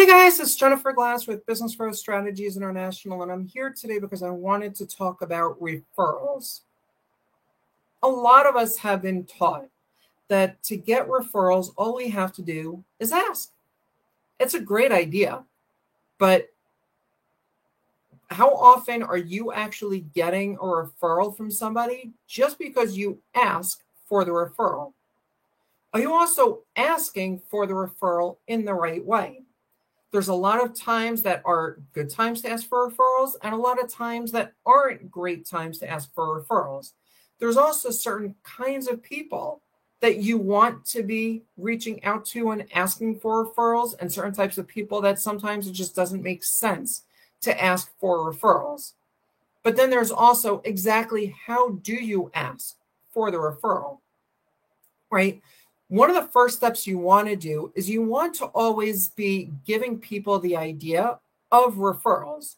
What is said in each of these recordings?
Hey guys, it's Jennifer Glass with Business Growth Strategies International, and I'm here today because I wanted to talk about referrals. A lot of us have been taught that to get referrals, all we have to do is ask. It's a great idea, but how often are you actually getting a referral from somebody just because you ask for the referral? Are you also asking for the referral in the right way? There's a lot of times that are good times to ask for referrals and a lot of times that aren't great times to ask for referrals. There's also certain kinds of people that you want to be reaching out to and asking for referrals, and certain types of people that sometimes it just doesn't make sense to ask for referrals. But then there's also exactly how do you ask for the referral, right? One of the first steps you want to do is you want to always be giving people the idea of referrals,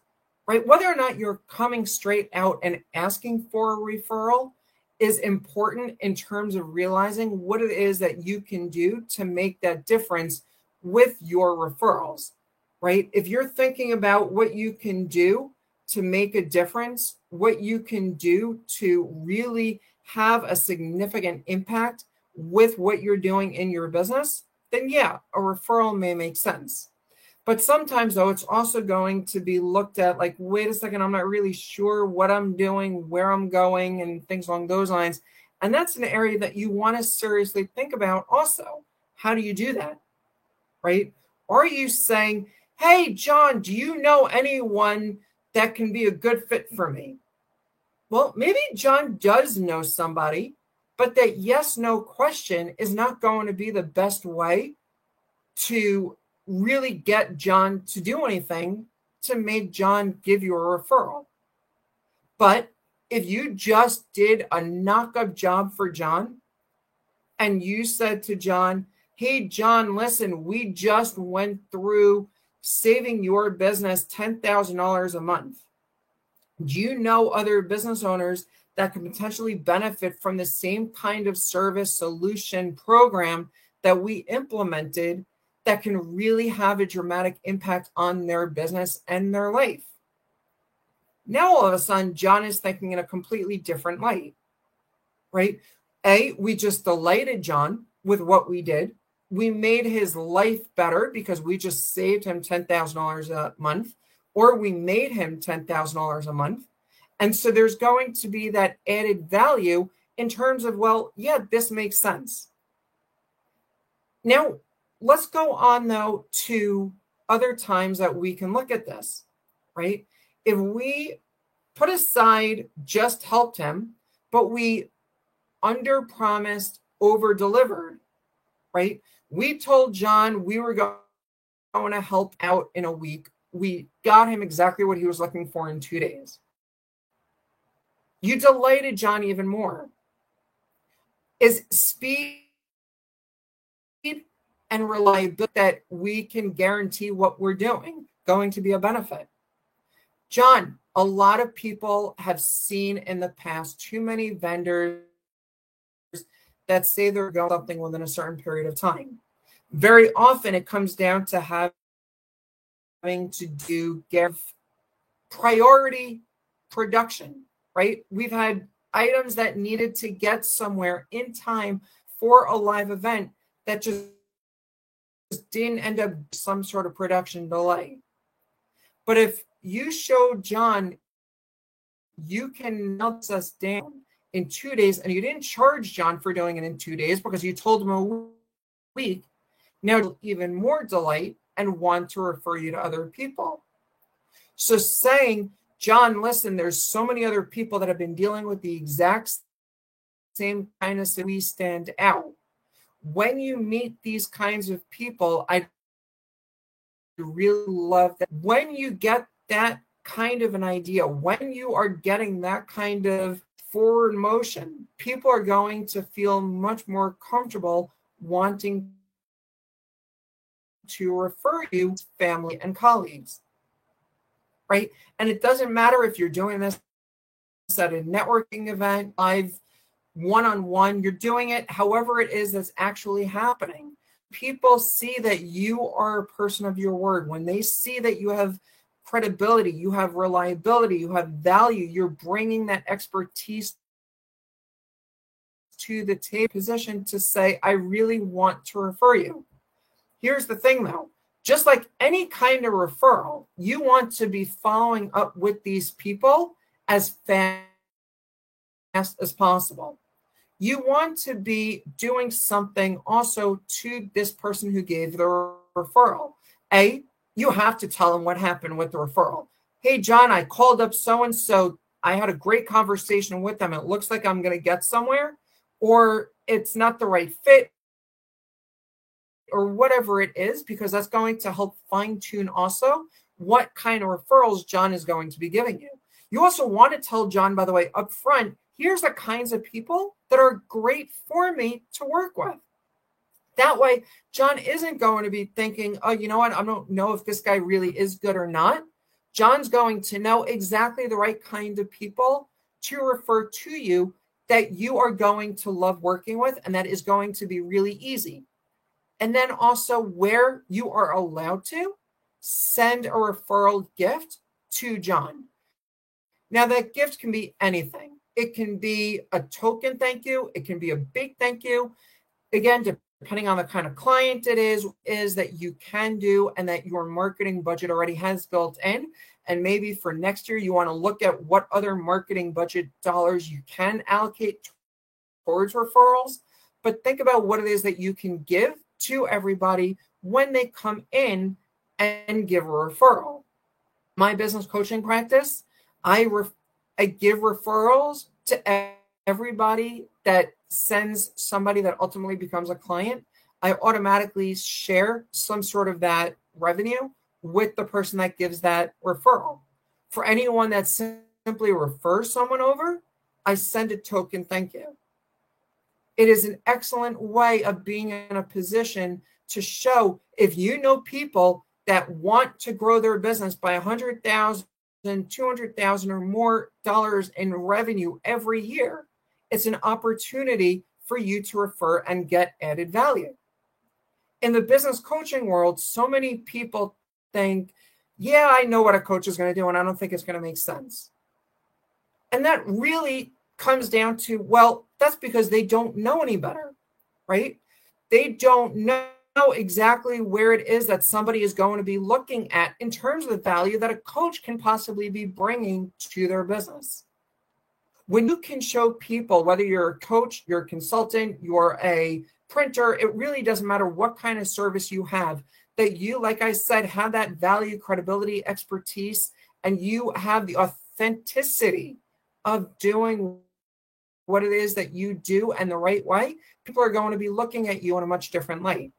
right? Whether or not you're coming straight out and asking for a referral is important in terms of realizing what it is that you can do to make that difference with your referrals, right? If you're thinking about what you can do to make a difference, what you can do to really have a significant impact with what you're doing in your business, then yeah, a referral may make sense. But sometimes though, it's also going to be looked at like, wait a second, I'm not really sure what I'm doing, where I'm going, and things along those lines. And that's an area that you want to seriously think about also. How do you do that, right? Are you saying, hey, John, do you know anyone that can be a good fit for me? Well, maybe John does know somebody, but that yes, no question is not going to be the best way to really get John to do anything to make John give you a referral. But if you just did a knock-up job for John and you said to John, hey, John, listen, we just went through saving your business $10,000 a month. Do you know other business owners that can potentially benefit from the same kind of service solution program that we implemented that can really have a dramatic impact on their business and their life? Now, all of a sudden, John is thinking in a completely different light, right? We just delighted John with what we did. We made his life better because we just saved him $10,000 a month, or we made him $10,000 a month. And so there's going to be that added value in terms of, well, yeah, this makes sense. Now, let's go on, though, to other times that we can look at this, right? If we put aside just helped him, but we under-promised, over-delivered, right? We told John we were going to help out in a week. We got him exactly what he was looking for in 2 days. You delighted John even more. Is speed and reliability that we can guarantee what we're doing going to be a benefit? John, a lot of people have seen in the past too many vendors that say they're going to do something within a certain period of time. Very often it comes down to having to give priority production, right? We've had items that needed to get somewhere in time for a live event that just didn't end up some sort of production delay. But if you show John you can melt us down in 2 days, and you didn't charge John for doing it in 2 days because you told him a week, now even more delight and want to refer you to other people. So saying, John, listen, there's so many other people that have been dealing with the exact same kind of we stand out. When you meet these kinds of people, I really love that. When you get that kind of an idea, when you are getting that kind of forward motion, people are going to feel much more comfortable wanting to refer you to family and colleagues, right? And it doesn't matter if you're doing this at a networking event, live, one-on-one, you're doing it however it is that's actually happening. people see that you are a person of your word, when they see that you have credibility, you have reliability, you have value, you're bringing that expertise to the table position to say, I really want to refer you. Here's the thing though, just like any kind of referral, you want to be following up with these people as fast as possible. You want to be doing something also to this person who gave the referral. You have to tell them what happened with the referral. Hey, John, I called up so-and-so. I had a great conversation with them. It looks like I'm going to get somewhere, or it's not the right fit, or whatever it is, because that's going to help fine-tune also what kind of referrals John is going to be giving you. You also want to tell John, by the way, up front, here's the kinds of people that are great for me to work with. That way, John isn't going to be thinking, oh, you know what? I don't know if this guy really is good or not. John's going to know exactly the right kind of people to refer to you that you are going to love working with, and that is going to be really easy. And then also where you are allowed to send a referral gift to John. Now, that gift can be anything. It can be a token thank you. It can be a big thank you. Again, depending on the kind of client it is that you can do and that your marketing budget already has built in. And maybe for next year, you want to look at what other marketing budget dollars you can allocate towards referrals. But think about what it is that you can give to everybody when they come in and give a referral. My business coaching practice, I give referrals to everybody that sends somebody that ultimately becomes a client. I automatically share some sort of that revenue with the person that gives that referral. For anyone that simply refers someone over, I send a token thank you. It is an excellent way of being in a position to show, if you know people that want to grow their business by $100,000, $200,000 or more dollars in revenue every year, it's an opportunity for you to refer and get added value. In the business coaching world, so many people think, yeah, I know what a coach is going to do, and I don't think it's going to make sense. And that really comes down to, well, that's because they don't know any better, right? They don't know exactly where it is that somebody is going to be looking at in terms of the value that a coach can possibly be bringing to their business. When you can show people, whether you're a coach, you're a consultant, you're a printer, it really doesn't matter what kind of service you have, that you, like I said, have that value, credibility, expertise, and you have the authenticity of doing what it is that you do and the right way, people are going to be looking at you in a much different light.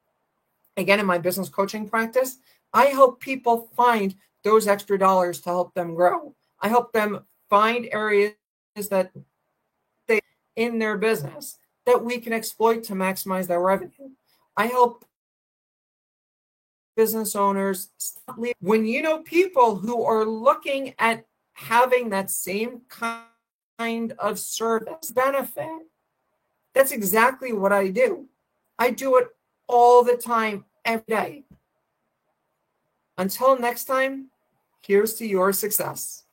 Again, in my business coaching practice, I help people find those extra dollars to help them grow. I help them find areas that they in their business that we can exploit to maximize their revenue. I help business owners when you know people who are looking at having that same kind of service benefit. That's exactly what I do. I do it all the time, every day. Until next time, here's to your success.